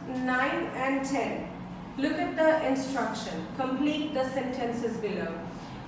9 and 10. Look at the instruction. Complete the sentences below.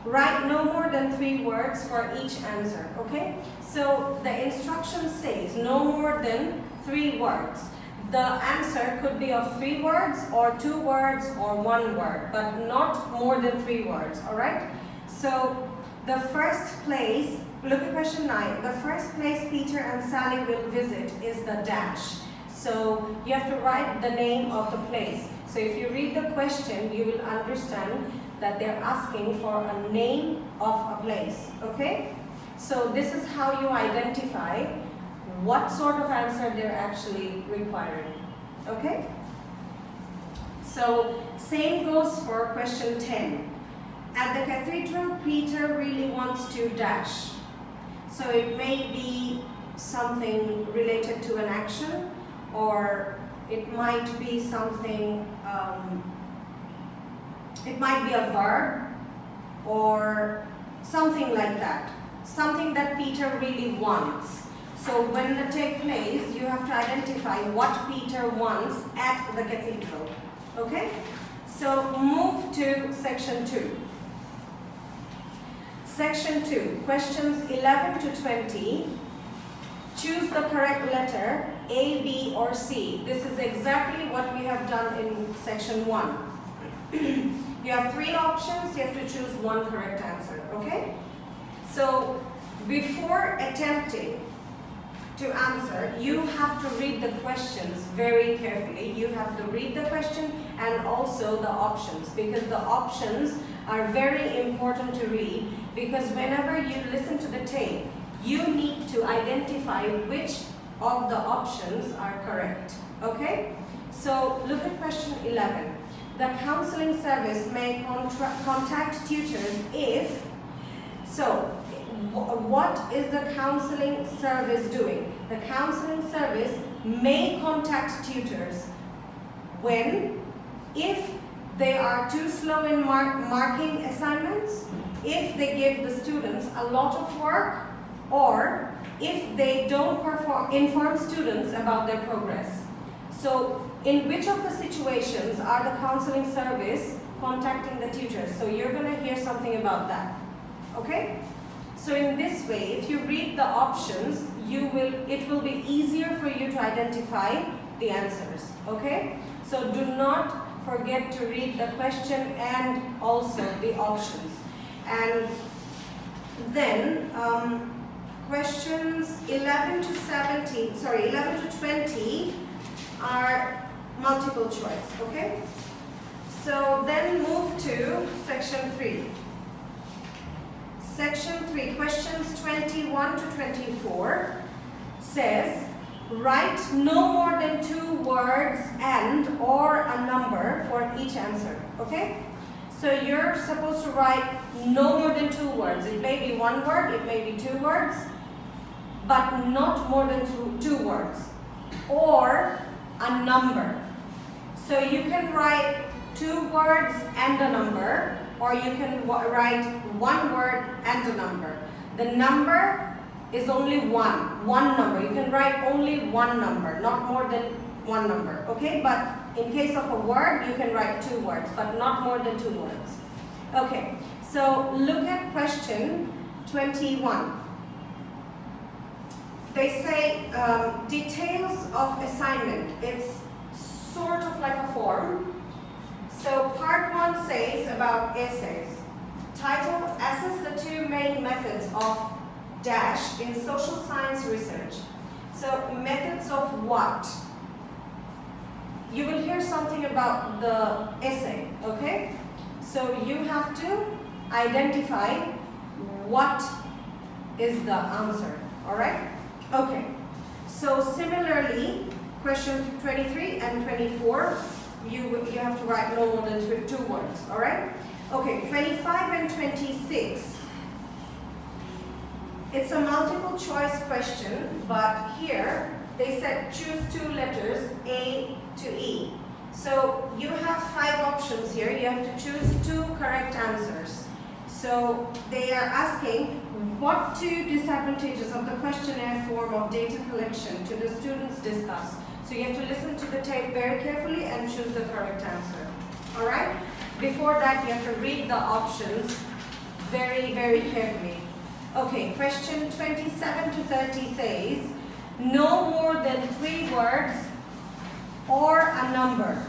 Write no more than 3 words for each answer, okay? So the instruction says no more than 3 words. The answer could be of 3 words or 2 words or 1 word, but not more than 3 words, all right? So the first place, look at question 9. The first place Peter and Sally will visit is the dash. So you have to write the name of the place. So if you read the question, you will understand that they're asking for a name of a place, okay? So this is how you identify what sort of answer they're actually requiring, okay? So same goes for question 10. At the cathedral, Peter really wants to dash. So it may be something related to an action, or it might be something, it might be a verb or something like that. Something that Peter really wants. So when it takes place, you have to identify what Peter wants at the cathedral. Okay? So move to section 2. Section 2, questions 11 to 20. Choose the correct letter, A, B, or C. This is exactly what we have done in section 1. You have 3 options, you have to choose 1 correct answer, okay? So before attempting to answer, you have to read the questions very carefully. You have to read the question and also the options, because the options are very important to read, because whenever you listen to the tape, you need to identify which of the options are correct, okay? So look at question 11. The counseling service may contact tutors if, so what is the counseling service doing? The counseling service may contact tutors when, if they are too slow in marking assignments, if they give the students a lot of work, or if they don't inform students about their progress. So in which of the situations are the counseling service contacting the tutors? So you're going to hear something about that, okay? So in this way, if you read the options, it will be easier for you to identify the answers, okay? So do not forget to read the question and also the options. And then questions 11 to 20 are multiple choice, okay? So then move to section 3. Section 3, questions 21 to 24 says, write no more than 2 words and or a number for each answer, okay? So you're supposed to write no more than 2 words. It may be 1 word, it may be 2 words, but not more than two words, or a number. So you can write 2 words and a number, or you can write 1 word and a number. The number is only one number. You can write only 1 number, not more than 1 number, okay? But in case of a word, you can write 2 words, but not more than 2 words. Okay, so look at question 21. They say details of assignment. It's sort of like a form. So part 1 says about essays. Title, assess the 2 main methods of dash in social science research. So methods of what? You will hear something about the essay, okay? So you have to identify what is the answer, all right? Okay, so similarly, question 23 and 24, you have to write no more than 2 words, all right? Okay, 25 and 26, it's a multiple choice question, but here they said choose 2 letters, A to E. So you have 5 options here, you have to choose 2 correct answers. So they are asking, what 2 disadvantages of the questionnaire form of data collection to the students discuss? So you have to listen to the tape very carefully and choose the correct answer. All right? Before that, you have to read the options very, very carefully. Okay, question 27 to 30 says, no more than 3 words or a number.